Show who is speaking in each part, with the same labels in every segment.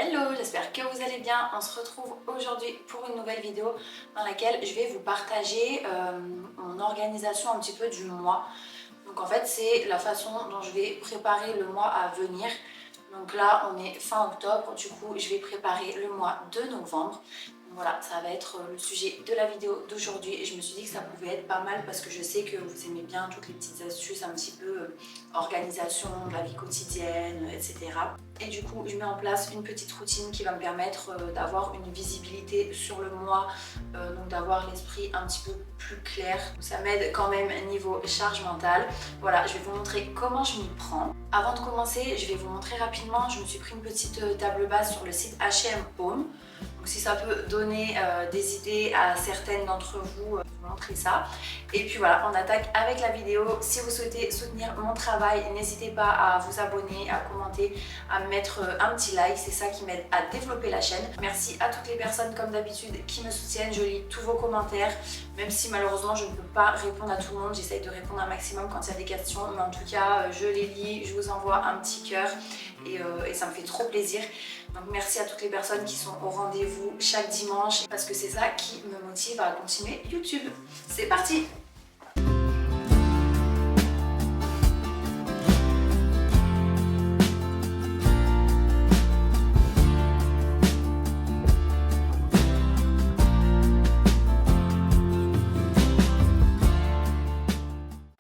Speaker 1: Hello, j'espère que vous allez bien. On se retrouve aujourd'hui pour une nouvelle vidéo dans laquelle je vais vous partager mon organisation un petit peu du mois. Donc en fait c'est la façon dont je vais préparer le mois à venir. Donc là on est fin octobre, du coup je vais préparer le mois de novembre. Voilà, ça va être le sujet de la vidéo d'aujourd'hui et je me suis dit que ça pouvait être pas mal parce que je sais que vous aimez bien toutes les petites astuces un petit peu organisation de la vie quotidienne, etc. Et du coup, je mets en place une petite routine qui va me permettre d'avoir une visibilité sur le mois, donc d'avoir l'esprit un petit peu plus clair. Ça m'aide quand même niveau charge mentale. Voilà, je vais vous montrer comment je m'y prends. Avant de commencer, je vais vous montrer rapidement, je me suis pris une petite table basse sur le site H&M Home. Donc si ça peut donner des idées à certaines d'entre vous, je vais vous montrer ça. Et puis voilà, on attaque avec la vidéo. Si vous souhaitez soutenir mon travail, n'hésitez pas à vous abonner, à commenter, à me mettre un petit like, c'est ça qui m'aide à développer la chaîne. Merci à toutes les personnes comme d'habitude qui me soutiennent, je lis tous vos commentaires, même si malheureusement je ne peux pas répondre à tout le monde, j'essaye de répondre un maximum quand il y a des questions, mais en tout cas je les lis, je vous envoie un petit cœur et ça me fait trop plaisir. Donc merci à toutes les personnes qui sont au rendez-vous chaque dimanche parce que c'est ça qui me motive à continuer YouTube. C'est parti!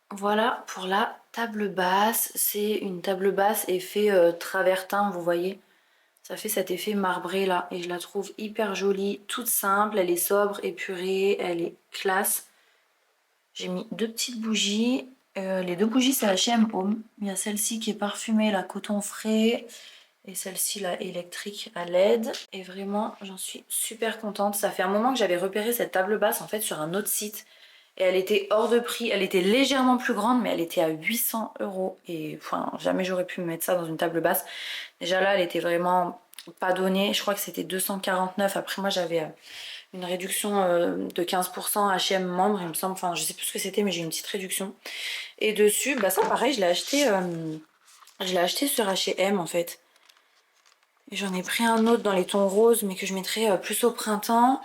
Speaker 1: Voilà pour la table basse. C'est une table basse effet travertin, vous voyez. Ça fait cet effet marbré là et je la trouve hyper jolie, toute simple, elle est sobre, épurée, elle est classe. J'ai mis deux petites bougies. Les deux bougies c'est H&M Home. Il y a celle-ci qui est parfumée, la coton frais, et celle-ci là électrique à LED. Et vraiment j'en suis super contente. Ça fait un moment que j'avais repéré cette table basse en fait sur un autre site. Et elle était hors de prix, elle était légèrement plus grande mais elle était à 800 € et enfin jamais j'aurais pu me mettre ça dans une table basse. Déjà là elle était vraiment pas donnée, je crois que c'était 249, après moi j'avais une réduction de 15% H&M membre il me semble, enfin je sais plus ce que c'était mais j'ai une petite réduction. Et dessus, bah ça pareil je l'ai acheté sur H&M en fait. Et j'en ai pris un autre dans les tons roses mais que je mettrai plus au printemps.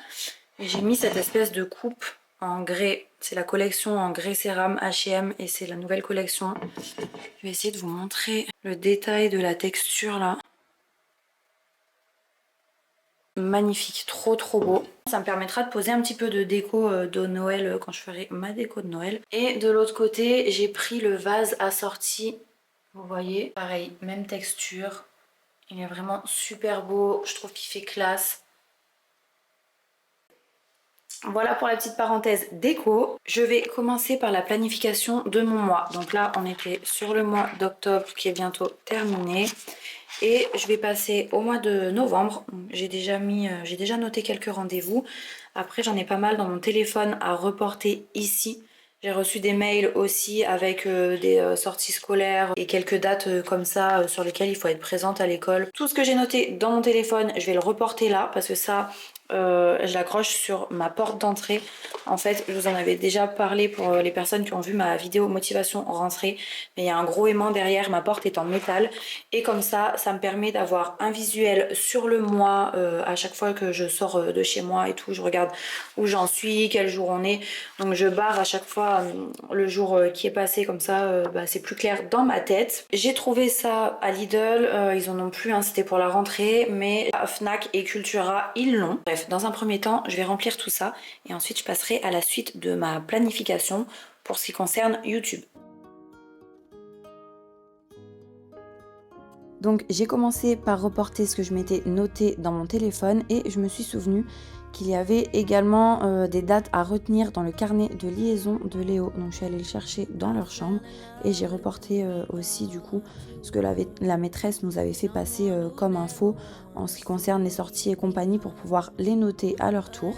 Speaker 1: Et j'ai mis cette espèce de coupe en grès. C'est la collection en grès cérame H&M et c'est la nouvelle collection. Je vais essayer de vous montrer le détail de la texture là. Magnifique, trop trop beau. Ça me permettra de poser un petit peu de déco de Noël quand je ferai ma déco de Noël. Et de l'autre côté, j'ai pris le vase assorti. Vous voyez, pareil, même texture. Il est vraiment super beau. Je trouve qu'il fait classe. Voilà pour la petite parenthèse déco. Je vais commencer par la planification de mon mois. Donc là, on était sur le mois d'octobre qui est bientôt terminé. Et je vais passer au mois de novembre. J'ai déjà noté quelques rendez-vous. Après, j'en ai pas mal dans mon téléphone à reporter ici. J'ai reçu des mails aussi avec des sorties scolaires et quelques dates comme ça sur lesquelles il faut être présente à l'école. Tout ce que j'ai noté dans mon téléphone, je vais le reporter là parce que ça, je l'accroche sur ma porte d'entrée. En fait, je vous en avais déjà parlé pour les personnes qui ont vu ma vidéo motivation rentrée. Mais il y a un gros aimant derrière, ma porte est en métal. Et comme ça me permet d'avoir un visuel sur le mois à chaque fois que je sors de chez moi et tout. Je regarde où j'en suis, quel jour on est. Donc je barre à chaque fois le jour qui est passé, comme ça c'est plus clair dans ma tête. J'ai trouvé ça à Lidl, ils en ont plus, hein, c'était pour la rentrée, mais à Fnac et Cultura ils l'ont. Bref, dans un premier temps je vais remplir tout ça et ensuite je passerai à la suite de ma planification pour ce qui concerne YouTube. Donc j'ai commencé par reporter ce que je m'étais noté dans mon téléphone et je me suis souvenu qu'il y avait également des dates à retenir dans le carnet de liaison de Léo. Donc je suis allée le chercher dans leur chambre et j'ai reporté aussi du coup ce que la maîtresse nous avait fait passer comme info en ce qui concerne les sorties et compagnie pour pouvoir les noter à leur tour.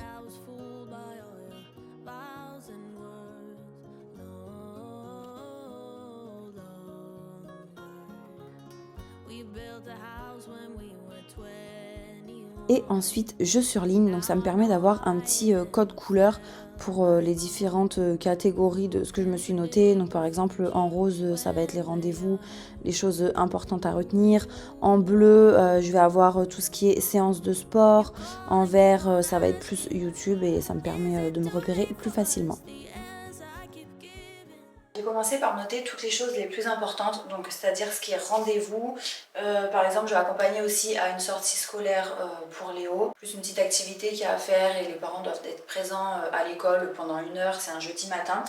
Speaker 2: et ensuite je surligne. Donc ça me permet d'avoir un petit code couleur pour les différentes catégories de ce que je me suis noté. Donc par exemple en rose ça va être les rendez-vous, les choses importantes à retenir. En bleu je vais avoir tout ce qui est séance de sport. En vert ça va être plus YouTube et ça me permet de me repérer plus facilement.
Speaker 1: J'ai commencé par noter toutes les choses les plus importantes, donc c'est-à-dire ce qui est rendez-vous. Par exemple, je vais accompagner aussi à une sortie scolaire pour Léo, plus une petite activité qu'il y a à faire et les parents doivent être présents à l'école pendant 1 heure, c'est un jeudi matin.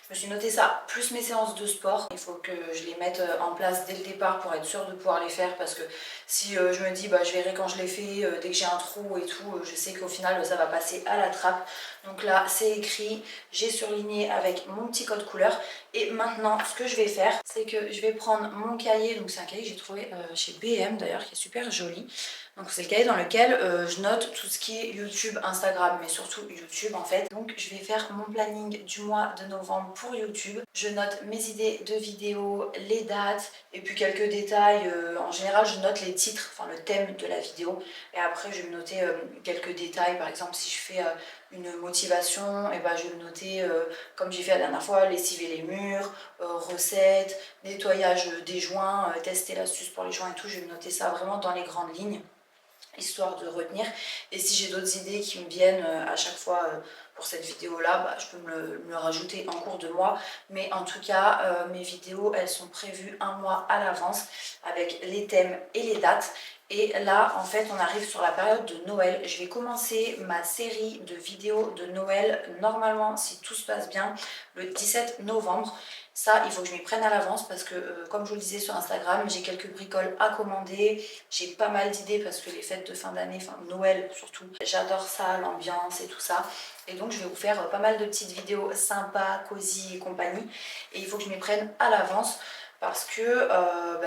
Speaker 1: Je me suis noté ça, plus mes séances de sport. Il faut que je les mette en place dès le départ pour être sûre de pouvoir les faire parce que si je me dis bah, je verrai quand je les fais, dès que j'ai un trou et tout, je sais qu'au final ça va passer à la trappe. Donc là c'est écrit, j'ai surligné avec mon petit code couleur. Et maintenant ce que je vais faire, c'est que je vais prendre mon cahier, donc c'est un cahier que j'ai trouvé chez BM d'ailleurs qui est super joli. Donc c'est le cahier dans lequel je note tout ce qui est YouTube, Instagram, mais surtout YouTube en fait. Donc je vais faire mon planning du mois de novembre pour YouTube. Je note mes idées de vidéos, les dates et puis quelques détails. En général je note les titres, enfin le thème de la vidéo. Et après je vais me noter quelques détails. Par exemple si je fais une motivation, et ben je vais me noter comme j'ai fait la dernière fois, lessiver les murs, recettes, nettoyage des joints, tester l'astuce pour les joints et tout. Je vais me noter ça vraiment dans les grandes lignes, histoire de retenir. Et si j'ai d'autres idées qui me viennent à chaque fois pour cette vidéo là, bah, je peux me le rajouter en cours de mois. Mais en tout cas mes vidéos elles sont prévues 1 mois à l'avance avec les thèmes et les dates. Et là en fait on arrive sur la période de Noël. Je vais commencer ma série de vidéos de Noël normalement si tout se passe bien le 17 novembre. Ça, il faut que je m'y prenne à l'avance parce que, comme je vous le disais sur Instagram, j'ai quelques bricoles à commander. J'ai pas mal d'idées parce que les fêtes de fin d'année, enfin Noël surtout, j'adore ça, l'ambiance et tout ça. Et donc, je vais vous faire pas mal de petites vidéos sympas, cosy et compagnie. Et il faut que je m'y prenne à l'avance parce que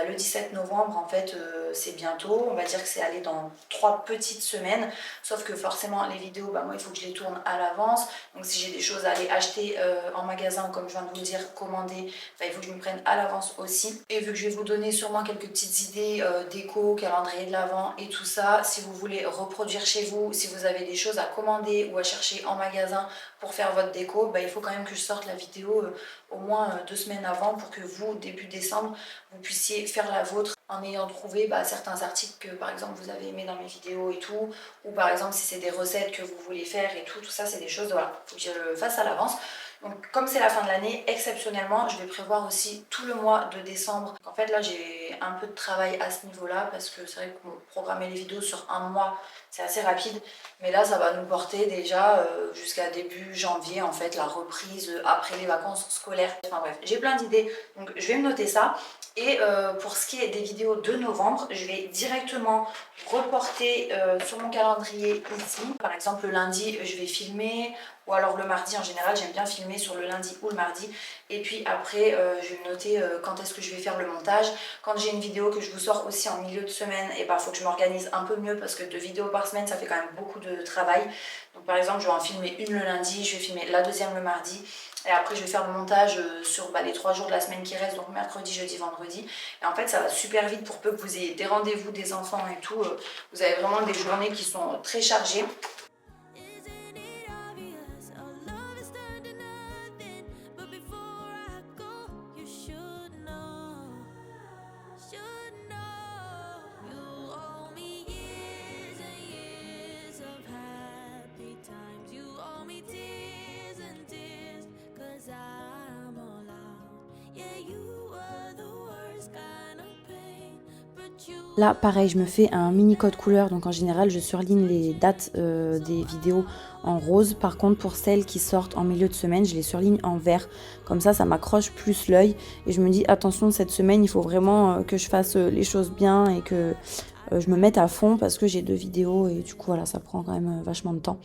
Speaker 1: le 17 novembre, en fait, c'est bientôt. On va dire que c'est allé dans 3 petites semaines. Sauf que forcément, les vidéos, bah, moi, il faut que je les tourne à l'avance. Donc si j'ai des choses à aller acheter en magasin, comme je viens de vous le dire, commander, bah, il faut que je me prenne à l'avance aussi. Et vu que je vais vous donner sûrement quelques petites idées déco, calendrier de l'avent et tout ça, si vous voulez reproduire chez vous, si vous avez des choses à commander ou à chercher en magasin pour faire votre déco, bah, il faut quand même que je sorte la vidéo au moins 2 semaines avant pour que vous, début décembre, vous puissiez faire la vôtre en ayant trouvé certains articles que par exemple vous avez aimé dans mes vidéos et tout, ou par exemple si c'est des recettes que vous voulez faire et tout ça c'est des choses, voilà, faut que je le fasse à l'avance. Donc comme c'est la fin de l'année, exceptionnellement, je vais prévoir aussi tout le mois de décembre. En fait là j'ai un peu de travail à ce niveau-là parce que c'est vrai que programmer les vidéos sur 1 mois, c'est assez rapide. Mais là ça va nous porter déjà jusqu'à début janvier en fait, la reprise après les vacances scolaires. Enfin bref, j'ai plein d'idées, donc je vais me noter ça. Et pour ce qui est des vidéos de novembre, je vais directement reporter sur mon calendrier ici. Par exemple le lundi je vais filmer, ou alors le mardi. En général j'aime bien filmer sur le lundi ou le mardi. Et puis après je vais noter quand est-ce que je vais faire le montage. Quand j'ai une vidéo que je vous sors aussi en milieu de semaine, et faut que je m'organise un peu mieux parce que 2 vidéos par semaine ça fait quand même beaucoup de travail. Donc par exemple je vais en filmer une le lundi, je vais filmer la deuxième le mardi. Et après je vais faire le montage sur les 3 jours de la semaine qui restent, donc mercredi, jeudi, vendredi. Et en fait ça va super vite pour peu que vous ayez des rendez-vous, des enfants et tout. Vous avez vraiment des journées qui sont très chargées.
Speaker 2: Là, pareil, je me fais un mini code couleur, donc en général, je surligne les dates des vidéos en rose. Par contre, pour celles qui sortent en milieu de semaine, je les surligne en vert. Comme ça m'accroche plus l'œil et je me dis, attention, cette semaine, il faut vraiment que je fasse les choses bien et que je me mette à fond parce que j'ai 2 vidéos et du coup, voilà, ça prend quand même vachement de temps.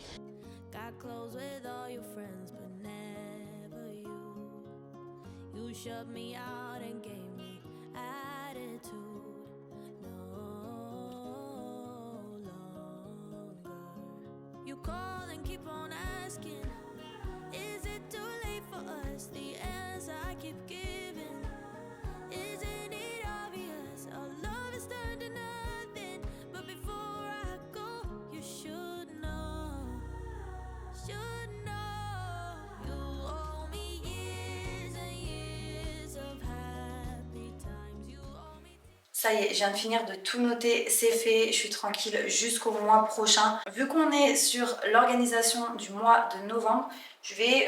Speaker 1: Ça y est, je viens de finir de tout noter, c'est fait, je suis tranquille jusqu'au mois prochain. Vu qu'on est sur l'organisation du mois de novembre, je vais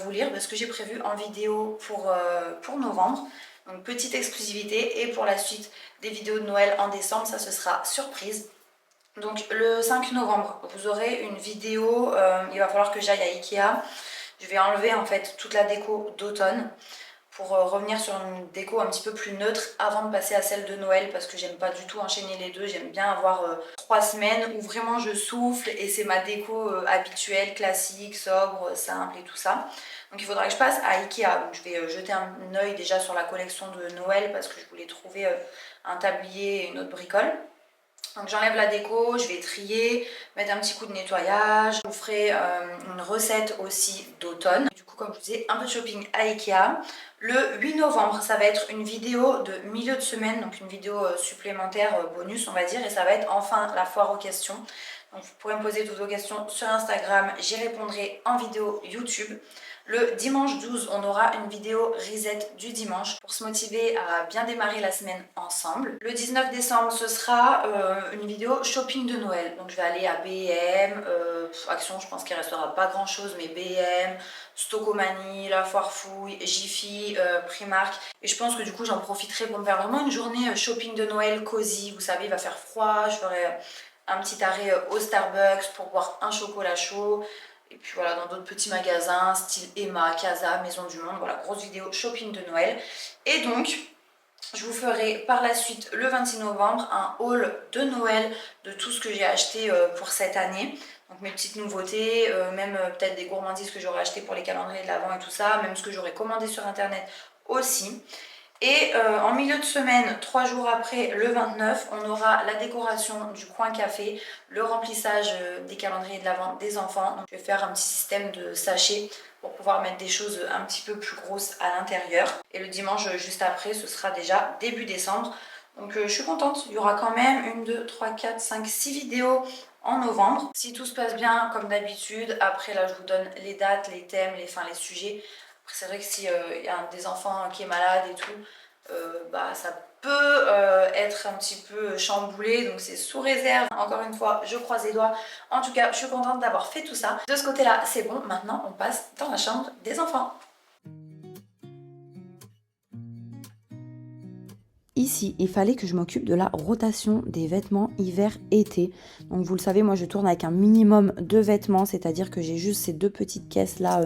Speaker 1: vous lire ce que j'ai prévu en vidéo pour novembre. Donc petite exclusivité, et pour la suite des vidéos de Noël en décembre, ça ce sera surprise. Donc le 5 novembre, vous aurez une vidéo, il va falloir que j'aille à Ikea. Je vais enlever en fait toute la déco d'automne pour revenir sur une déco un petit peu plus neutre avant de passer à celle de Noël, parce que j'aime pas du tout enchaîner les deux. J'aime bien avoir 3 semaines où vraiment je souffle et c'est ma déco habituelle, classique, sobre, simple et tout ça. Donc il faudra que je passe à Ikea. Donc je vais jeter un œil déjà sur la collection de Noël, parce que je voulais trouver un tablier et une autre bricole. Donc j'enlève la déco, je vais trier, mettre un petit coup de nettoyage. Je vous ferai une recette aussi d'automne. Du coup, comme je vous disais, un peu de shopping à Ikea. Le 8 novembre, ça va être une vidéo de milieu de semaine, donc une vidéo supplémentaire bonus on va dire, et ça va être enfin la foire aux questions. Donc vous pourrez me poser toutes vos questions sur Instagram, j'y répondrai en vidéo YouTube. Le dimanche 12, on aura une vidéo reset du dimanche pour se motiver à bien démarrer la semaine ensemble. Le 19 décembre, ce sera une vidéo shopping de Noël. Donc je vais aller à B&M, Action, je pense qu'il ne restera pas grand chose, mais B&M, Stocomanie, La Foire Fouille, Jiffy, Primark. Et je pense que du coup j'en profiterai pour me faire vraiment une journée shopping de Noël cosy. Vous savez, il va faire froid, je ferai un petit arrêt au Starbucks pour boire un chocolat chaud. Et puis voilà, dans d'autres petits magasins, style Emma, Casa, Maison du Monde. Voilà, grosse vidéo shopping de Noël. Et donc, je vous ferai par la suite, le 26 novembre, un haul de Noël de tout ce que j'ai acheté pour cette année. Donc mes petites nouveautés, même peut-être des gourmandises que j'aurais acheté pour les calendriers de l'Avent et tout ça. Même ce que j'aurais commandé sur internet aussi. Et en milieu de semaine, 3 jours après, le 29, on aura la décoration du coin café, le remplissage des calendriers de l'Avent des enfants. Donc je vais faire un petit système de sachets pour pouvoir mettre des choses un petit peu plus grosses à l'intérieur. Et le dimanche juste après, ce sera déjà début décembre. Donc je suis contente, il y aura quand même 1, 2, 3, 4, 5, 6 vidéos en novembre. Si tout se passe bien, comme d'habitude, après là je vous donne les dates, les thèmes, les sujets. C'est vrai que s'il y a un des enfants qui est malade et tout, ça peut être un petit peu chamboulé, donc c'est sous réserve. Encore une fois, je croise les doigts. En tout cas, je suis contente d'avoir fait tout ça. De ce côté-là, c'est bon. Maintenant, on passe dans la chambre des enfants.
Speaker 2: Ici, il fallait que je m'occupe de la rotation des vêtements hiver-été. Donc vous le savez, moi je tourne avec un minimum de vêtements, c'est-à-dire que j'ai juste ces 2 petites caisses là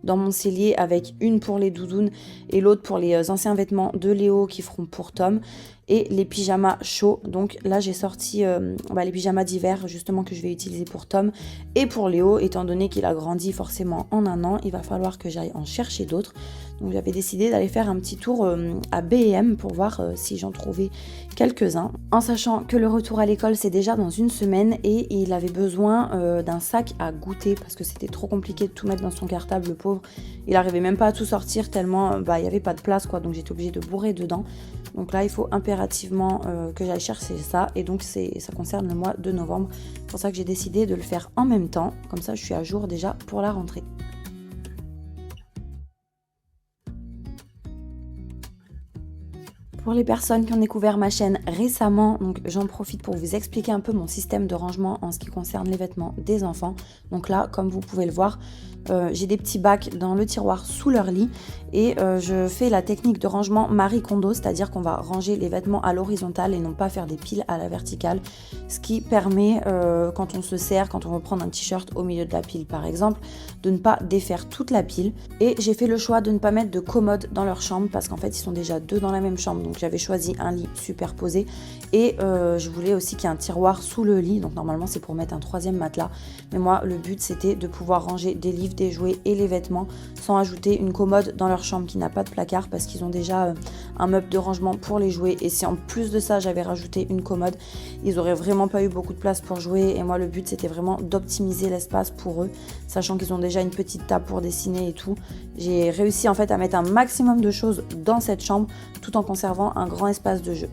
Speaker 2: dans mon cellier, avec une pour les doudounes et l'autre pour les anciens vêtements de Léo qui feront pour Tom, et les pyjamas chauds. Donc là j'ai sorti les pyjamas d'hiver justement que je vais utiliser pour Tom et pour Léo, étant donné qu'il a grandi forcément en un an, il va falloir que j'aille en chercher d'autres. Donc j'avais décidé d'aller faire un petit tour à B&M pour voir si j'en trouvais quelques-uns, en sachant que le retour à l'école c'est déjà dans une semaine et il avait besoin d'un sac à goûter parce que c'était trop compliqué de tout mettre dans son cartable, le pauvre. Il arrivait même pas à tout sortir tellement il n'y avait pas de place quoi, donc j'étais obligée de bourrer dedans. Donc là il faut impérativement que j'aille chercher ça, et donc ça concerne le mois de novembre. C'est pour ça que j'ai décidé de le faire en même temps, comme ça je suis à jour déjà pour la rentrée. Pour les personnes qui ont découvert ma chaîne récemment, donc j'en profite pour vous expliquer un peu mon système de rangement en ce qui concerne les vêtements des enfants. Donc là, comme vous pouvez le voir, j'ai des petits bacs dans le tiroir sous leur lit, et je fais la technique de rangement Marie Kondo, c'est-à-dire qu'on va ranger les vêtements à l'horizontale et non pas faire des piles à la verticale, ce qui permet quand on se sert, quand on veut prendre un t-shirt au milieu de la pile par exemple, de ne pas défaire toute la pile. Et j'ai fait le choix de ne pas mettre de commode dans leur chambre parce qu'en fait ils sont déjà 2 dans la même chambre, donc j'avais choisi un lit superposé, et je voulais aussi qu'il y ait un tiroir sous le lit, donc normalement c'est pour mettre un 3e matelas, mais moi le but c'était de pouvoir ranger des livres, des jouets et les vêtements sans ajouter une commode dans leur chambre qui n'a pas de placard, parce qu'ils ont déjà un meuble de rangement pour les jouets, et si en plus de ça j'avais rajouté une commode, ils auraient vraiment pas eu beaucoup de place pour jouer, et moi le but c'était vraiment d'optimiser l'espace pour eux, sachant qu'ils ont déjà une petite table pour dessiner et tout. J'ai réussi en fait à mettre un maximum de choses dans cette chambre tout en conservant un grand espace de jeu.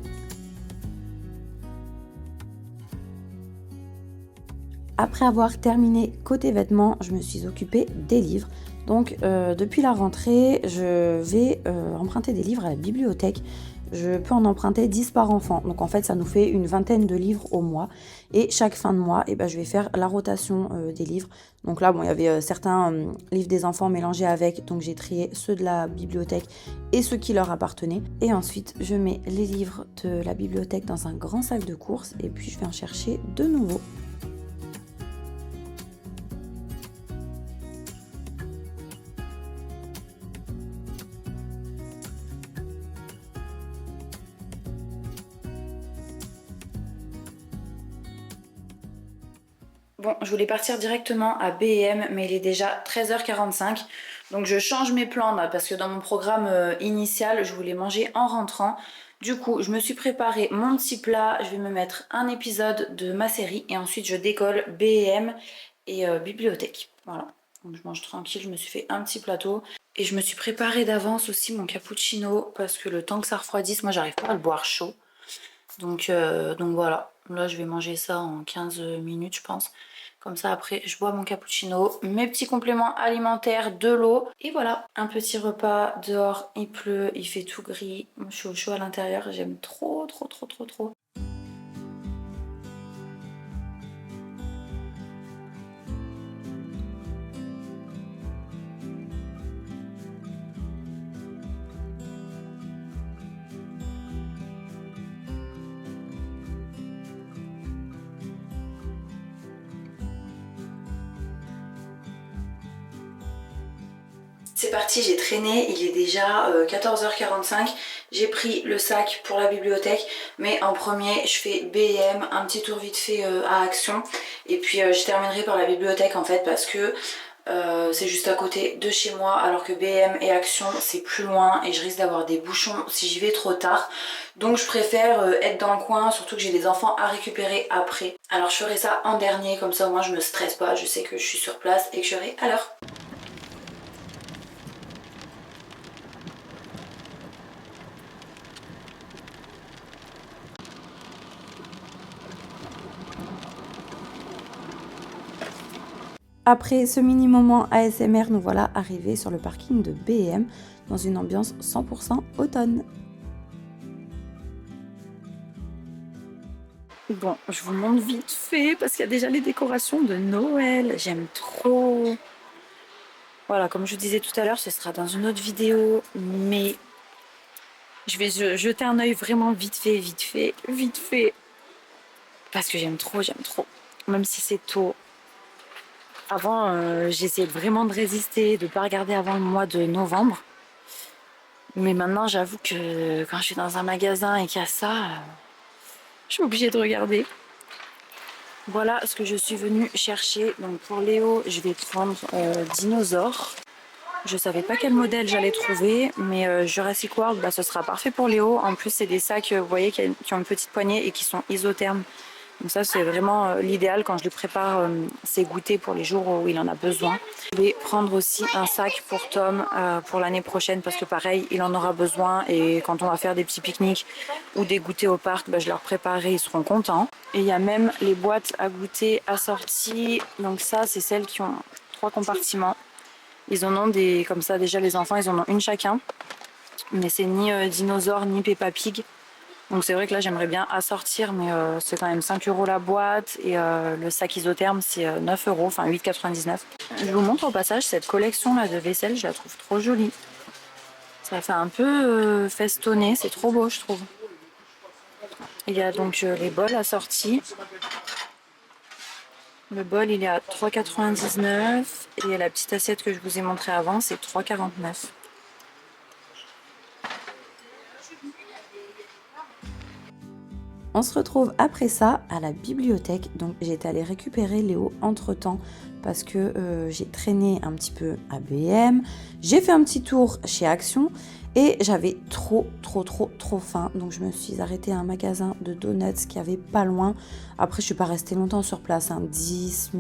Speaker 2: Après avoir terminé côté vêtements, je me suis occupée des livres. Donc depuis la rentrée, je vais emprunter des livres à la bibliothèque. je peux en emprunter 10 par enfant. Donc en fait, ça nous fait une vingtaine de livres au mois. Et chaque fin de mois, je vais faire la rotation des livres. Donc là, bon, il y avait certains livres des enfants mélangés avec. Donc j'ai trié ceux de la bibliothèque et ceux qui leur appartenaient. Et ensuite, je mets les livres de la bibliothèque dans un grand sac de courses. Et puis, je vais en chercher de nouveaux. Bon, je voulais partir directement à B&M, mais il est déjà 13h45. Donc je change mes plans là, parce que dans mon programme initial, je voulais manger en rentrant. Du coup, je me suis préparé mon petit plat. Je vais me mettre un épisode de ma série et ensuite je décolle B&M et bibliothèque. Voilà, donc je mange tranquille. Je me suis fait un petit plateau. Et je me suis préparé d'avance aussi mon cappuccino parce que le temps que ça refroidisse, moi j'arrive pas à le boire chaud. Donc voilà, là je vais manger ça en 15 minutes je pense. Comme ça après je bois mon cappuccino, mes petits compléments alimentaires, de l'eau. Et voilà, un petit repas, dehors il pleut, il fait tout gris. Moi, je suis au chaud à l'intérieur, j'aime trop. C'est parti, j'ai traîné, il est déjà 14h45. J'ai pris le sac pour la bibliothèque, mais en premier je fais B&M, un petit tour vite fait à Action. Et puis je terminerai par la bibliothèque en fait parce que c'est juste à côté de chez moi, alors que B&M et Action c'est plus loin et je risque d'avoir des bouchons si j'y vais trop tard. Donc je préfère être dans le coin, surtout que j'ai des enfants à récupérer après. Alors je ferai ça en dernier, comme ça au moins je me stresse pas, je sais que je suis sur place et que je serai à l'heure. Après ce mini moment ASMR, nous voilà arrivés sur le parking de B&M dans une ambiance 100% automne. Bon, je vous montre vite fait parce qu'il y a déjà les décorations de Noël. J'aime trop. Voilà, comme je vous disais tout à l'heure, ce sera dans une autre vidéo, mais je vais jeter un œil vraiment vite fait. Parce que j'aime trop. Même si c'est tôt. Avant, j'essayais vraiment de résister, de ne pas regarder avant le mois de novembre. Mais maintenant, j'avoue que quand je suis dans un magasin et qu'il y a ça, je suis obligée de regarder. Voilà ce que je suis venue chercher. Donc pour Léo, je vais prendre Dinosaure. Je savais pas quel modèle j'allais trouver, mais Jurassic World, ce sera parfait pour Léo. En plus, c'est des sacs, vous voyez, qui ont une petite poignée et qui sont isothermes. Donc ça, c'est vraiment l'idéal quand je lui prépare ses goûters pour les jours où il en a besoin. Je vais prendre aussi un sac pour Tom pour l'année prochaine parce que pareil, il en aura besoin. Et quand on va faire des petits pique-niques ou des goûters au parc, je leur préparerai, ils seront contents. Et il y a même les boîtes à goûter assorties. Donc ça, c'est celles qui ont 3 compartiments. Ils en ont des, comme ça déjà les enfants, ils en ont une chacun. Mais c'est ni Dinosaure ni Peppa Pig. Donc c'est vrai que là j'aimerais bien assortir, mais c'est quand même 5 € la boîte et le sac isotherme c'est 9 €, enfin 8,99 €. Je vous montre au passage cette collection là de vaisselle, je la trouve trop jolie. Ça fait un peu festonné, c'est trop beau je trouve. Il y a donc les bols assortis. Le bol il est à 3,99 € et la petite assiette que je vous ai montrée avant c'est 3,49 €. On se retrouve après ça à la bibliothèque. Donc j'étais allée récupérer Léo entre temps parce que j'ai traîné un petit peu à B&M. J'ai fait un petit tour chez Action et j'avais trop faim. Donc je me suis arrêtée à un magasin de donuts qui avait pas loin. Après je suis pas restée longtemps sur place, 10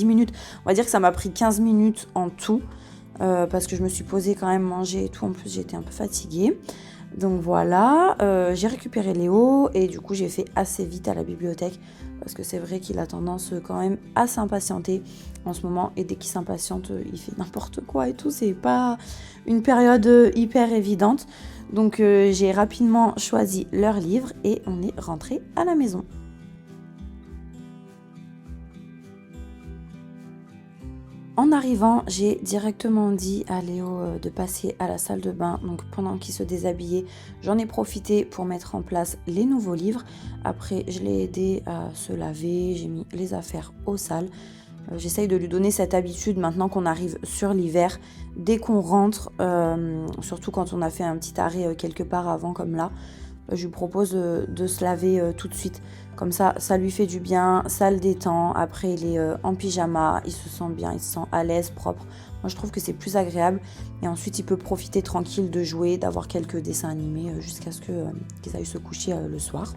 Speaker 2: minutes. On va dire que ça m'a pris 15 minutes en tout parce que je me suis posée quand même manger et tout. En plus j'étais un peu fatiguée. Donc voilà, j'ai récupéré Léo et du coup j'ai fait assez vite à la bibliothèque parce que c'est vrai qu'il a tendance quand même à s'impatienter en ce moment et dès qu'il s'impatiente, il fait n'importe quoi et tout, c'est pas une période hyper évidente. Donc j'ai rapidement choisi leur livre et on est rentré à la maison. En arrivant, j'ai directement dit à Léo de passer à la salle de bain. Donc pendant qu'il se déshabillait, j'en ai profité pour mettre en place les nouveaux livres. Après, je l'ai aidé à se laver, j'ai mis les affaires au sale. J'essaye de lui donner cette habitude maintenant qu'on arrive sur l'hiver. Dès qu'on rentre, surtout quand on a fait un petit arrêt quelque part avant comme là, je lui propose de se laver tout de suite. Comme ça lui fait du bien, ça le détend. Après, il est en pyjama, il se sent bien, il se sent à l'aise, propre. Moi, je trouve que c'est plus agréable. Et ensuite, il peut profiter tranquille de jouer, d'avoir quelques dessins animés jusqu'à ce qu'ils aillent se coucher le soir.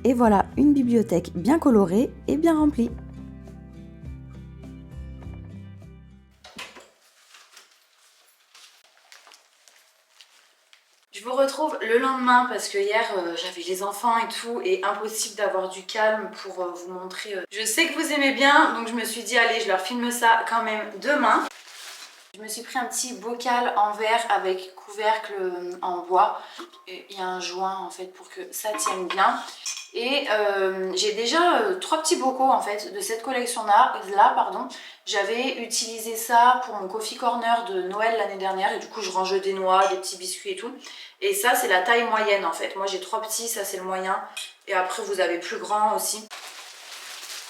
Speaker 2: Et voilà, une bibliothèque bien colorée et bien remplie.
Speaker 1: Je vous retrouve le lendemain parce que hier j'avais les enfants et tout et impossible d'avoir du calme pour vous montrer. Je sais que vous aimez bien donc je me suis dit allez je leur filme ça quand même demain. Je me suis pris un petit bocal en verre avec couvercle en bois. Et il y a un joint en fait pour que ça tienne bien. Et j'ai déjà 3 petits bocaux en fait de cette collection là, pardon. J'avais utilisé ça pour mon coffee corner de Noël l'année dernière et du coup je range des noix, des petits biscuits et tout. Et ça c'est la taille moyenne en fait. Moi j'ai 3 petits, ça c'est le moyen. Et après vous avez plus grand aussi.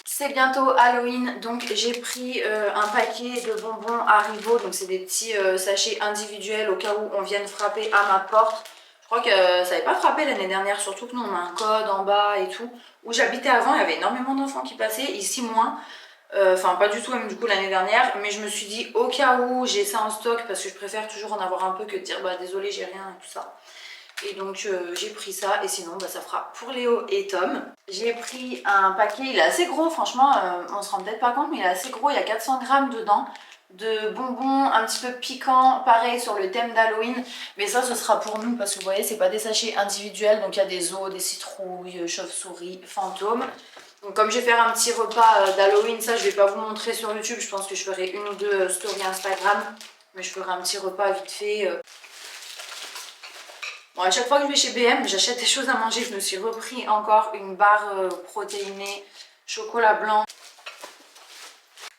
Speaker 1: C'est bientôt Halloween, donc j'ai pris un paquet de bonbons Haribo, donc c'est des petits sachets individuels au cas où on vienne frapper à ma porte. Je crois que ça n'avait pas frappé l'année dernière, surtout que nous on a un code en bas et tout. Où j'habitais avant, il y avait énormément d'enfants qui passaient, ici moins. Enfin pas du tout même du coup l'année dernière, mais je me suis dit au cas où j'ai ça en stock parce que je préfère toujours en avoir un peu que de dire bah désolé j'ai rien et tout ça. Et donc j'ai pris ça et sinon bah, ça fera pour Léo et Tom. J'ai pris un paquet, il est assez gros franchement, on se rend peut-être pas compte mais il est assez gros, il y a 400 grammes dedans de bonbons un petit peu piquants, pareil sur le thème d'Halloween. Mais ça ce sera pour nous parce que vous voyez c'est pas des sachets individuels, donc il y a des os, des citrouilles, chauves-souris, fantômes. Donc comme je vais faire un petit repas d'Halloween, ça je vais pas vous montrer sur YouTube, je pense que je ferai une ou deux stories Instagram. Mais je ferai un petit repas vite fait. Bon, à chaque fois que je vais chez BM, j'achète des choses à manger. Je me suis repris encore une barre protéinée, chocolat blanc.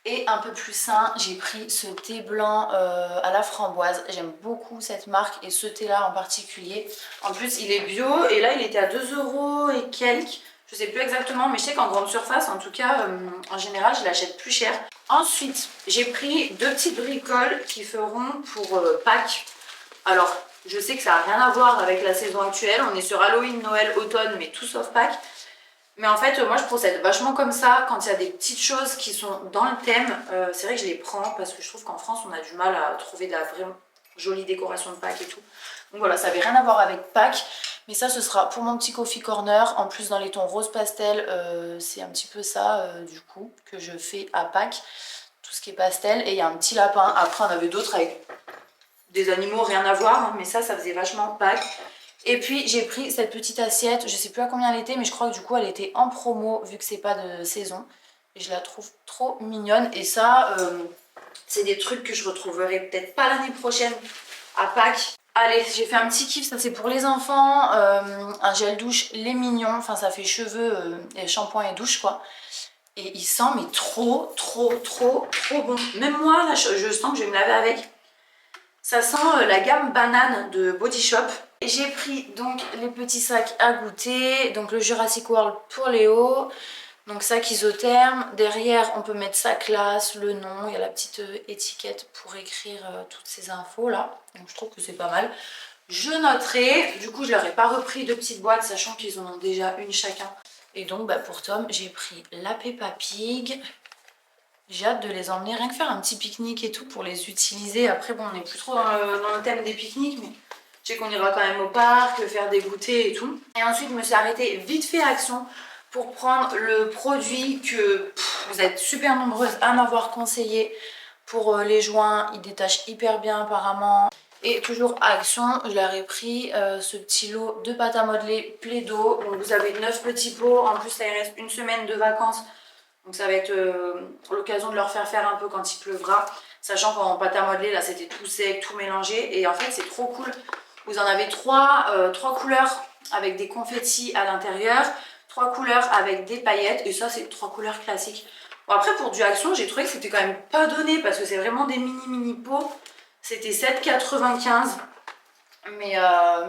Speaker 1: Et un peu plus sain, j'ai pris ce thé blanc à la framboise. J'aime beaucoup cette marque et ce thé là en particulier. En plus il est bio et là il était à 2 € et quelques. Je sais plus exactement mais je sais qu'en grande surface en tout cas en général je l'achète plus cher. Ensuite j'ai pris 2 petites bricoles qui feront pour Pâques. Alors je sais que ça n'a rien à voir avec la saison actuelle. On est sur Halloween, Noël, automne mais tout sauf Pâques. Mais en fait, moi je procède vachement comme ça quand il y a des petites choses qui sont dans le thème. C'est vrai que je les prends parce que je trouve qu'en France on a du mal à trouver de la vraie jolie décoration de Pâques et tout. Donc voilà, ça n'avait rien à voir avec Pâques. Mais ça, ce sera pour mon petit coffee corner. En plus, dans les tons rose pastel, c'est un petit peu ça du coup que je fais à Pâques. Tout ce qui est pastel. Et il y a un petit lapin. Après, on avait d'autres avec des animaux, rien à voir. Hein, mais ça faisait vachement Pâques. Et puis j'ai pris cette petite assiette, je sais plus à combien elle était mais je crois que du coup elle était en promo vu que c'est pas de saison. Et je la trouve trop mignonne et ça c'est des trucs que je retrouverai peut-être pas l'année prochaine à Pâques. Allez, j'ai fait un petit kiff, ça c'est pour les enfants, un gel douche les mignons, enfin ça fait cheveux et shampoing et douche quoi. Et il sent mais trop bon. Même moi là je sens que je vais me laver avec. Ça sent la gamme banane de Body Shop. J'ai pris donc les petits sacs à goûter, donc le Jurassic World pour Léo, donc sac isotherme. Derrière on peut mettre sa classe, le nom, il y a la petite étiquette pour écrire toutes ces infos là, donc je trouve que c'est pas mal. Je noterai, du coup je leur ai pas repris de petites boîtes sachant qu'ils en ont déjà une chacun. Et donc bah, pour Tom j'ai pris la Peppa Pig. J'ai hâte de les emmener, rien que faire un petit pique-nique et tout pour les utiliser. Après, bon, on n'est plus trop dans le thème des pique-niques, mais je sais qu'on ira quand même au parc, faire des goûters et tout. Et ensuite, je me suis arrêtée vite fait à Action pour prendre le produit que vous êtes super nombreuses à m'avoir conseillé pour les joints. Il détache hyper bien apparemment. Et toujours à Action, je leur ai pris ce petit lot de pâte à modeler Plaido. Donc vous avez 9 petits pots, en plus ça il reste une semaine de vacances. Donc ça va être l'occasion de leur faire un peu quand il pleuvra. Sachant qu'en pâte à modeler, là c'était tout sec, tout mélangé. Et en fait c'est trop cool. Vous en avez trois couleurs avec des confettis à l'intérieur. 3 couleurs avec des paillettes. Et ça c'est 3 couleurs classiques. Bon après pour du Action, j'ai trouvé que c'était quand même pas donné. Parce que c'est vraiment des mini pots. C'était 7,95 €. Mais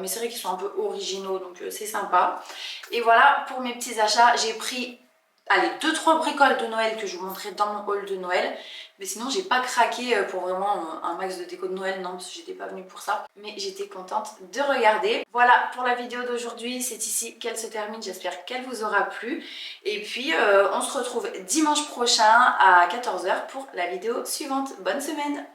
Speaker 1: c'est vrai qu'ils sont un peu originaux, donc c'est sympa. Et voilà, pour mes petits achats, j'ai pris, allez, 2-3 bricoles de Noël que je vous montrerai dans mon haul de Noël. Mais sinon, j'ai pas craqué pour vraiment un max de déco de Noël, non, parce que j'étais pas venue pour ça. Mais j'étais contente de regarder. Voilà pour la vidéo d'aujourd'hui, c'est ici qu'elle se termine. J'espère qu'elle vous aura plu. Et puis, on se retrouve dimanche prochain à 14 h pour la vidéo suivante. Bonne semaine!